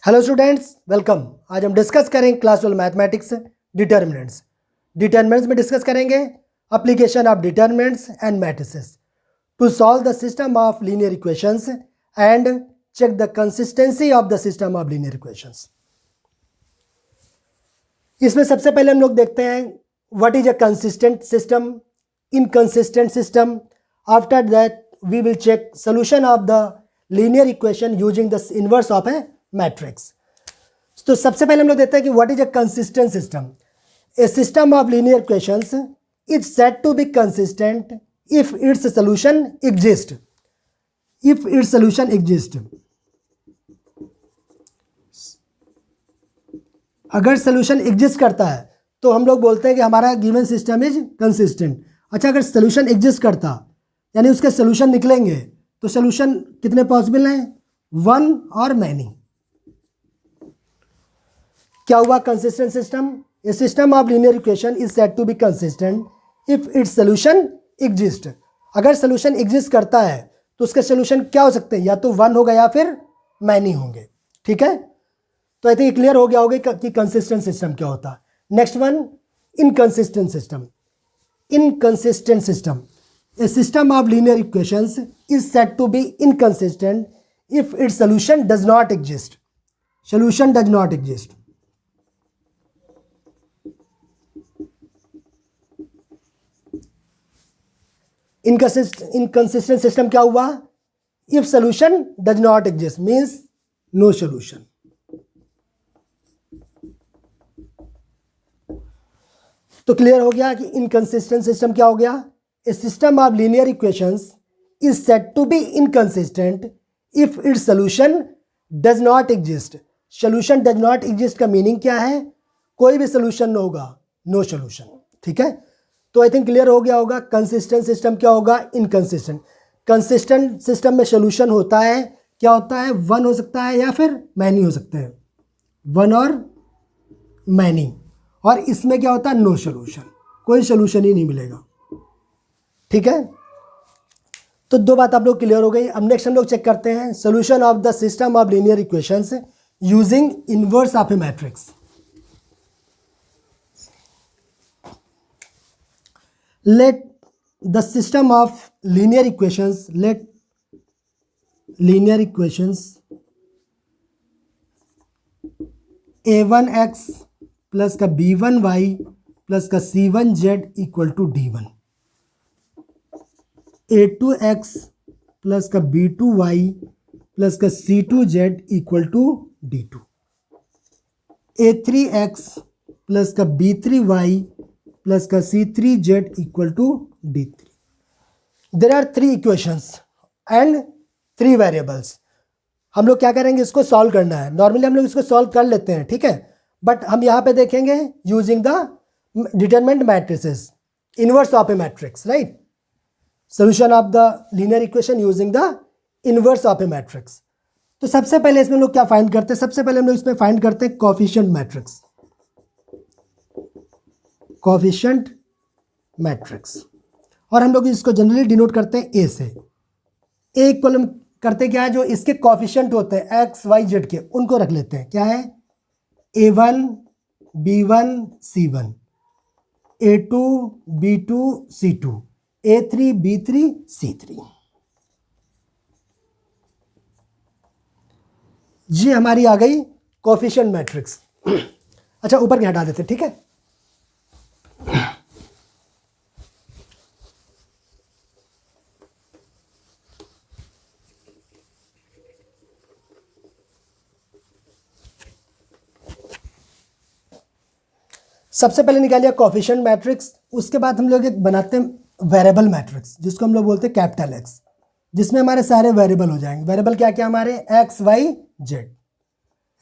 Hello students, welcome. आज हम discuss करेंगे क्लास 12 मैथमेटिक्स डिटर्मिनेंट्स। डिटर्मिनेंट्स में डिस्कस करेंगे application of determinants and matrices to solve the system of linear equations and check the consistency of the system of linear equations. इसमें सबसे पहले हम लोग देखते हैं what is a consistent system, inconsistent system. After that we will check solution of the linear equation using the inverse of a matrix. तो सबसे पहले हम लोग देखते हैं कि what is a consistent system. A system of linear equations is said to be consistent if its solution exist. If its solution exist, अगर solution exist करता है तो हम लोग बोलते हैं कि हमारा गिवन सिस्टम इज कंसिस्टेंट। अच्छा, अगर सॉल्यूशन एग्जिस्ट करता यानी उसके सॉल्यूशन निकलेंगे तो सॉल्यूशन कितने पॉसिबल हैं? वन और मैनी। क्या हुआ? Consistent system. A system of linear equation is said to be consistent if its solution exist. अगर सॉल्यूशन एग्जिस्ट करता है तो उसके सॉल्यूशन क्या हो सकते हैं? या तो वन होगा या फिर मैनी होंगे। ठीक है, तो आई थिंक क्लियर हो गया होगा कि कंसिस्टेंट सिस्टम क्या होता है। Next one, inconsistent system. Inconsistent system, a system of linear equations is said to be inconsistent if its solution does not exist. Solution does not exist. Inconsistent system क्या हुआ? If solution does not exist means no solution. तो clear हो गया कि inconsistent system क्या हो गया? A system of linear equations is said to be inconsistent if its solution does not exist. Solution does not exist का meaning क्या है? कोई भी सॉल्यूशन ना होगा, नो सॉल्यूशन। ठीक है, तो आई थिंक क्लियर हो गया होगा। कंसिस्टेंट सिस्टम क्या होगा? इनकंसिस्टेंट। कंसिस्टेंट सिस्टम में सॉल्यूशन होता है, क्या होता है? वन हो सकता है या फिर मैनी हो सकते हैं, वन और मैनी। और इसमें क्या होता है? नो सॉल्यूशन, कोई सॉल्यूशन ही नहीं मिलेगा। ठीक है, तो दो बात आप लोग क्लियर हो गई। अब नेक्स्ट हम लोग चेक करते हैं solution of the system of linear equations using inverse of a matrix. Let the system of linear equations, let linear equations a1x plus का b1y प्लस का c1z इक्वल टू d1, a2x प्लस का b2y plus का c2z equal to d2, a3x plus का b3y plus का c3z equal to d3। There are three equations and three variables. हम लोग क्या करेंगे? इसको सॉल्व करना है। नॉर्मली हम लोग इसको सॉल्व कर लेते हैं, ठीक है, बट हम यहाँ पे देखेंगे using the determinant matrices, inverse of a matrix, right. Solution of the linear equation using the inverse of a matrix. तो सबसे पहले इसमें लोग क्या फाइंड करते हैं? सबसे पहले हम लोग इसमें फाइंड करते हैं कोएफिशिएंट मैट्रिक्स, कोएफिशिएंट मैट्रिक्स। और हम लोग इसको जनरली डिनोट करते हैं ए से। ए इक्वल हम करते क्या है? जो इसके कोएफिशिएंट होते हैं एक्स वाई जेड के, उनको रख लेते हैं। क्या है? a1 b1 c1, a2 b2 c2, a3 b3 c3। जी हमारी आ गई कोएफिशिएंट मैट्रिक्स। अच्छा, ऊपर के हटा देते हैं, ठीक है। सबसे पहले निकालिए कोएफिशिएंट मैट्रिक्स। उसके बाद हम लोग एक बनाते हैं वेरिएबल मैट्रिक्स, जिसको हम लोग बोलते हैं कैपिटल एक्स, जिसमें हमारे सारे वेरिएबल हो जाएंगे। वेरिएबल क्या क्या हमारे? X Y z,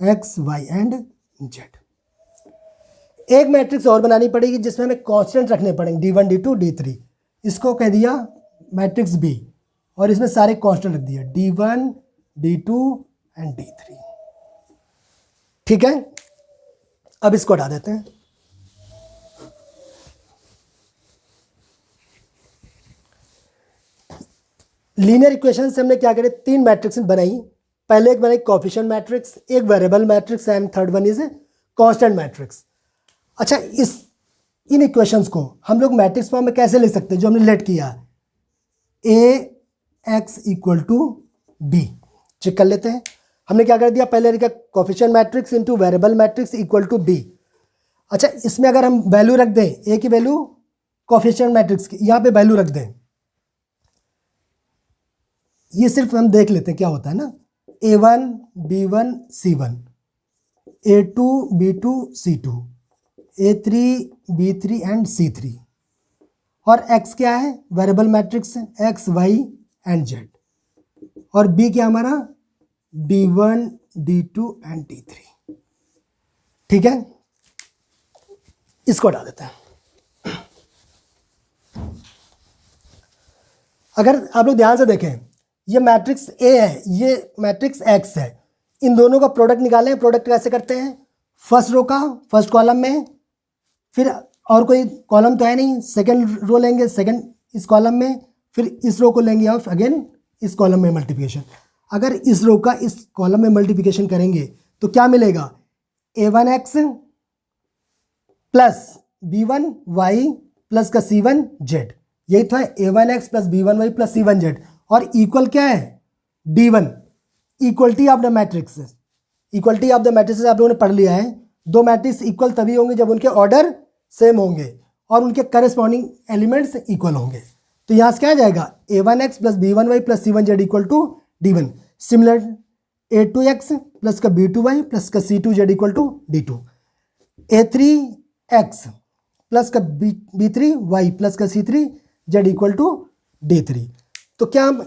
x y and z. एक मैट्रिक्स और बनानी पड़ेगी जिसमें हमें कांस्टेंट रखने पड़ेंगे, d1 d2 d3। इसको कह दिया मैट्रिक्स बी, और इसमें सारे कांस्टेंट रख दिया, d1 d2 एंड d3। ठीक है, अब इसको हटा देते हैं। लीनियर इक्वेशन से हमने क्या करे? तीन मैट्रिक्स बनाई, पहले एक मैंने कोफिशिएंट मैट्रिक्स, एक variable matrix and third one is constant matrix. अच्छा, इन इक्वेशंस को हम लोग मैट्रिक्स फॉर्म में कैसे लिख सकते हैं जो हमने लेट किया, A X equal to B. Check कर लेते हैं। हमने क्या कर दिया, पहले लिखा coefficient matrix into variable matrix equal to B. अच्छा, इसमें अगर हम वैल्यू रख दें, ए की वैल्यू कोफिशिएंट मैट्रिक्स की यहाँ पे वैल्यू रख दें, ये सिर्फ हम देख लेते हैं क्या होता है ना, a1 b1 c1, a2 b2 c2, a3 b3 and c3, और x क्या है, variable matrix x y and z, और b क्या हमारा d1 d2 एंड d3। ठीक है, इसको हटा देते हैं। अगर आप लोग ध्यान से देखें, ये मैट्रिक्स ए है, ये मैट्रिक्स एक्स है, इन दोनों का प्रोडक्ट निकालें। प्रोडक्ट कैसे करते हैं, फर्स्ट रो का फर्स्ट कॉलम में, फिर और कोई कॉलम तो है नहीं, सेकंड रो लेंगे सेकंड इस कॉलम में, फिर इस रो को लेंगे और अगेन इस कॉलम में मल्टीप्लिकेशन। अगर इस रो का इस कॉलम में मल्टीप्लिकेशन करेंगे तो क्या मिलेगा, a1x प्लस b1y प्लस का c1z, यही तो है a1x plus b1y plus c1z, और इक्वल क्या है d1, equality of the matrix. Equality of the matrix आप लोगों ने पढ़ लिया है, दो मैट्रिक्स इक्वल तभी होंगे जब उनके ऑर्डर सेम होंगे और उनके करस्पॉन्डिंग एलिमेंट्स इक्वल होंगे। तो यहाँ से क्या आ जाएगा, a1x plus b1y plus c1z इक्वल टू d1। सिमिलर a2x प्लस का b2y प्लस का c2z equal to d2, a3x plus का b3y प्लस का c3z इक्वल टू d3। तो क्या हम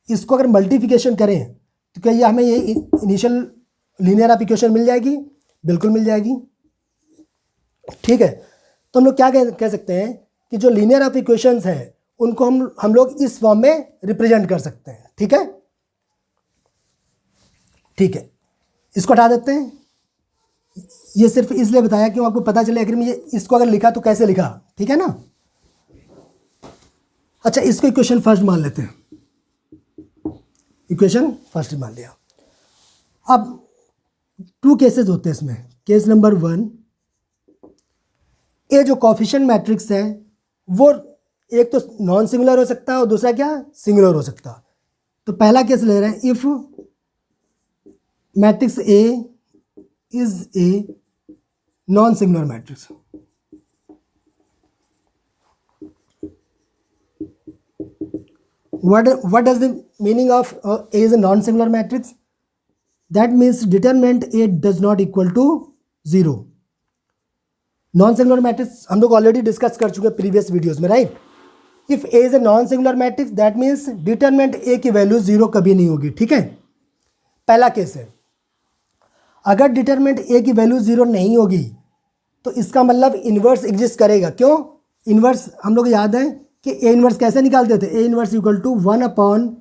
इसको अगर मल्टीप्लिकेशन करें तो क्या ये हमें ये इनिशियल लीनियर ऑफ इक्वेशन मिल जाएगी, बिल्कुल मिल जाएगी। ठीक है, तो हम लोग क्या कह सकते हैं कि जो लीनियर ऑफ इक्वेशंस हैं उनको हम लोग इस फॉर्म में रिप्रेजेंट कर सकते हैं। ठीक है, ठीक है, इसको हटा देते हैं। ये सिर्फ इसलिए बताया कि आपको पता चले आखिर में ये इसको अगर लिखा तो कैसे लिखा। ठीक है ना। अच्छा, इसको इक्वेशन फर्स्ट मान लेते हैं, इक्वेशन फर्स्ट मान लिया। अब टू केसेस होते हैं इसमें। केस नंबर 1, ये जो कोफिशिएंट मैट्रिक्स है वो एक तो नॉन सिंगुलर हो सकता है और दूसरा क्या, सिंगुलर हो सकता है। तो पहला केस ले रहे हैं, if matrix A is a non singular matrix. What does the meaning of A is a non-singular matrix? That means determinant A does not equal to 0. Non-singular matrix हम लोग ऑलरेडी डिस्कस कर चुके हैं previous videos में, right. If A is a non-singular matrix that means determinant A की value 0 कभी नहीं होगी। ठीक है, पहला केस है। अगर डिटरमिनेंट A की वैल्यू 0 नहीं होगी तो इसका मतलब इन्वर्स एग्जिस्ट करेगा। क्यों, इन्वर्स हम लोग याद है कि ए इन्वर्स कैसे निकालते थे, A inverse equal to 1 upon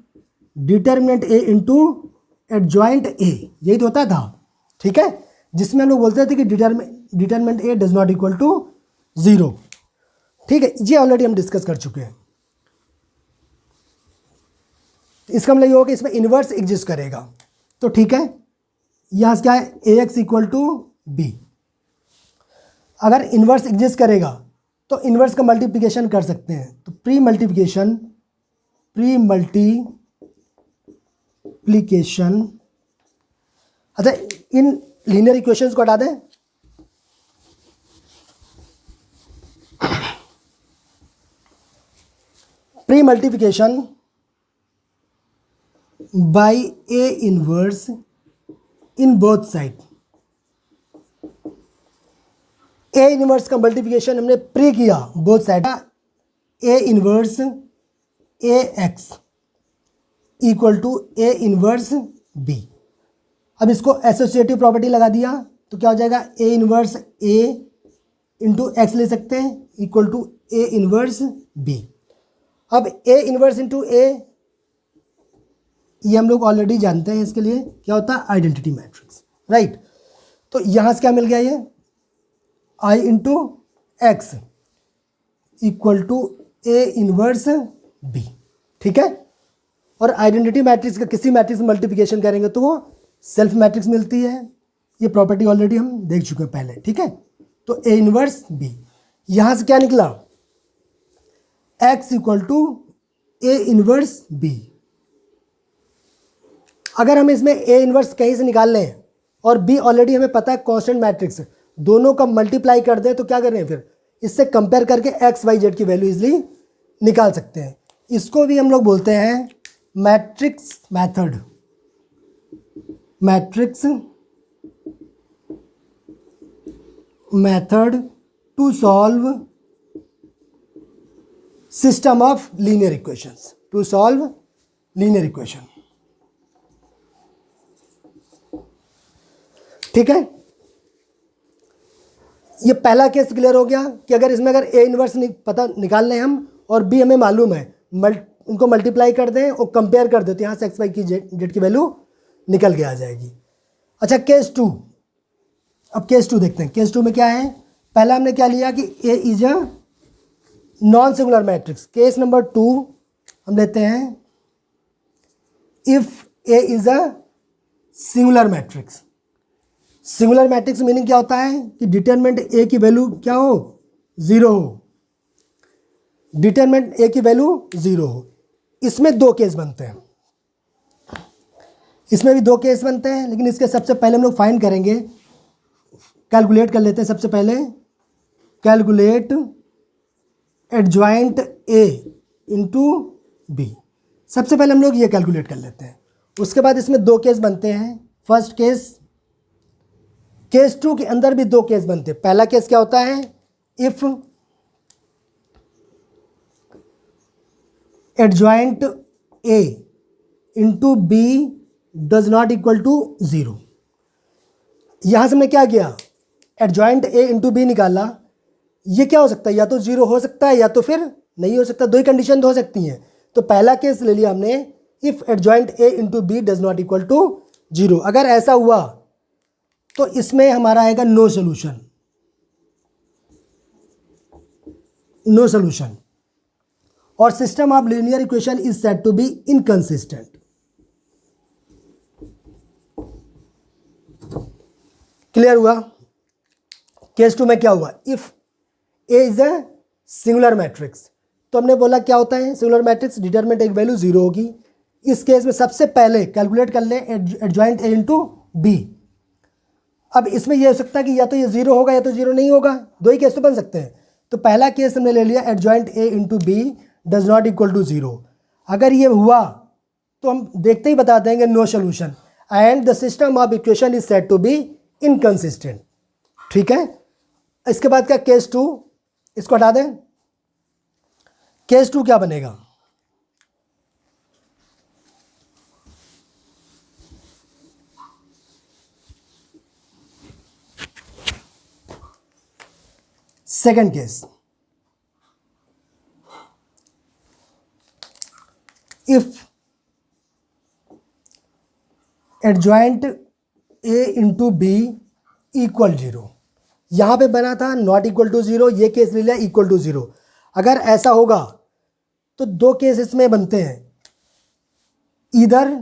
determinant A into adjoint A, यही तो होता था। ठीक है, जिसमें हम लोग बोलते थे कि determinant A does not equal to 0। ठीक है, ये ऑलरेडी हम डिस्कस कर चुके हैं। इसका मतलब ये होगा कि इसमें इन्वर्स एग्जिस्ट करेगा। तो ठीक है, यहाँ से क्या है, ए एक्स इक्वल टू बी। अगर इन्वर्स एग्जिस्ट करेगा तो इन्वर्स का मल्टीप्लिकेशन कर सकते हैं। तो प्री मल्टीप्लिकेशन अच्छा, इन लीनियर इक्वेशंस को हटा दें। Pre multiplication by A inverse in both side. A inverse का मल्टीप्लिकेशन हमने प्री किया both side. A inverse A X equal to A inverse B. अब इसको एसोसिएटिव प्रॉपर्टी लगा दिया तो क्या हो जाएगा, A inverse A into X ले सकते हैं equal to A inverse B. अब ए इनवर्स इंटू ए ये हम लोग ऑलरेडी जानते हैं, इसके लिए क्या होता है, आइडेंटिटी मैट्रिक्स, राइट। तो यहाँ से क्या मिल गया, ये I into X equal to A inverse B. ठीक है, और आइडेंटिटी मैट्रिक्स का किसी मैट्रिक्स में मल्टीप्लिकेशन करेंगे तो वो सेल्फ मैट्रिक्स मिलती है। ये प्रॉपर्टी ऑलरेडी हम देख चुके हैं पहले, ठीक है। तो ए इनवर्स बी, यहां से क्या निकला, x equal to A inverse B. अगर हम इसमें ए इनवर्स कहीं से निकाल लें और बी ऑलरेडी हमें पता है कांस्टेंट मैट्रिक्स, दोनों का मल्टीप्लाई कर दें तो क्या कर रहे हैं, फिर इससे कंपेयर करके एक्स वाई जेड की वैल्यू इजीली निकाल सकते हैं। इसको भी हम लोग बोलते हैं matrix method, matrix method to solve system of linear equations, to solve linear equation, ठीक है। ये पहला केस क्लियर हो गया कि अगर इसमें अगर ए इनवर्स पता निकाल लें हम और बी हमें मालूम है, इनको मल्टीप्लाई कर दें और कंपेयर कर दें तो यहाँ से एक्स वाई की जेड की वैल्यू निकल के आ जाएगी। अच्छा केस टू, अब केस टू देखते हैं। केस टू में क्या है, पहला हमने क्या लिया कि A is a non singular matrix. Case number two हम लेते हैं if A is a singular matrix. Singular matrix meaning क्या होता है कि डिटरमिनेंट ए की वैल्यू क्या हो, जीरो हो, डिटरमिनेंट ए की वैल्यू जीरो हो। इसमें दो केस बनते हैं, इसमें भी दो केस बनते हैं, लेकिन इसके सबसे पहले हम लोग फाइंड करेंगे, कैलकुलेट कर लेते हैं। सबसे पहले calculate adjoint A into B, सबसे पहले हम लोग ये कैलकुलेट कर लेते हैं। उसके बाद इसमें दो केस बनते हैं। फर्स्ट केस, केस टू के अंदर भी दो केस बनते हैं। पहला केस क्या होता है, if adjoint A into B does not equal to zero. यहां से हमने क्या किया, एडजॉइंट ए इंटू बी निकाला। ये क्या हो सकता है, या तो जीरो हो सकता है या तो फिर नहीं हो सकता, दो ही कंडीशन हो सकती हैं। तो पहला केस ले लिया हमने, if adjoint A into B does not equal to zero. अगर ऐसा हुआ तो इसमें हमारा आएगा नो सोल्यूशन, नो सोल्यूशन, और system of linear equation is said to be inconsistent. Clear हुआ। केस टू में क्या हुआ, if A is a singular matrix, तो हमने बोला क्या होता है सिंगुलर मैट्रिक्स, डिटरमिनेंट एक वैल्यू जीरो होगी। इस केस में सबसे पहले कैलकुलेट कर लें एडजॉइंट ए इंटू बी। अब इसमें यह हो सकता है कि या तो ये जीरो होगा या तो जीरो नहीं होगा, दो ही केस तो बन सकते हैं। तो पहला केस हमने ले लिया adjoint A into B does not equal to zero. अगर ये हुआ तो हम देखते ही बता देंगे no solution and the system of equation is said to be inconsistent, ठीक है। इसके बाद क्या, केस टू, इसको हटा दें। केस टू क्या बनेगा, second case, if adjoint A into B equal zero. यहां पे बना था नॉट इक्वल टू जीरो, ये केस ले लिया इक्वल टू जीरो। अगर ऐसा होगा तो दो केस इसमें बनते हैं, इधर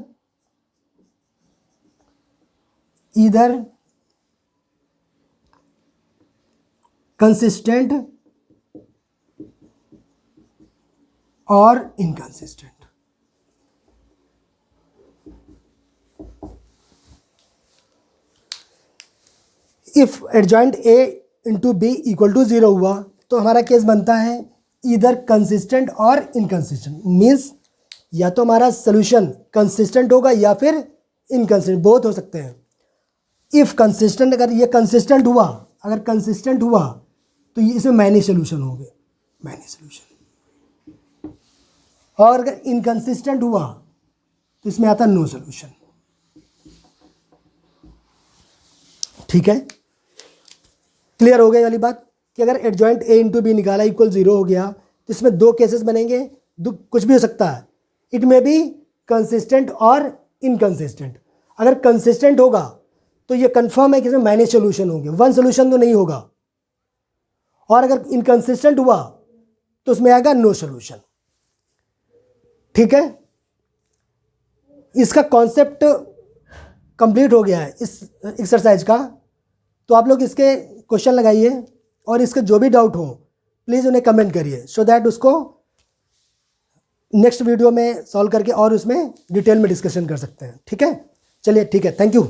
कंसिस्टेंट और inconsistent. If adjoint A into B equal to zero हुआ तो हमारा केस बनता है इधर कंसिस्टेंट और इनकंसिस्टेंट। मीन्स या तो हमारा सोल्यूशन कंसिस्टेंट होगा या फिर इनकंसिस्टेंट, बोथ हो सकते हैं। इफ कंसिस्टेंट, अगर ये कंसिस्टेंट हुआ, अगर कंसिस्टेंट हुआ तो ये इसमें मैनी सोल्यूशन हो गए, मैनी सोल्यूशन। और अगर इनकंसिस्टेंट हुआ तो इसमें आता नो सोल्यूशन, ठीक है। क्लियर हो गई वाली बात कि अगर एडजॉइंट ए इंटू बी निकाला इक्वल जीरो हो गया तो इसमें दो केसेस बनेंगे, कुछ भी हो सकता है। इट मे बी कंसिस्टेंट और इनकंसिस्टेंट। अगर कंसिस्टेंट होगा तो ये कंफर्म है कि इसमें मैनी सोल्यूशन होंगे, वन सोल्यूशन तो नहीं होगा। और अगर इनकंसिस्टेंट हुआ तो उसमें आएगा नो सोल्यूशन, ठीक है। इसका कॉन्सेप्ट कंप्लीट हो गया है इस एक्सरसाइज का। तो आप लोग इसके क्वेश्चन लगाइए और इसके जो भी डाउट हो प्लीज़ उन्हें कमेंट करिए, सो दैट उसको नेक्स्ट वीडियो में सॉल्व करके और उसमें डिटेल में डिस्कशन कर सकते हैं। ठीक है, चलिए ठीक है, थैंक यू।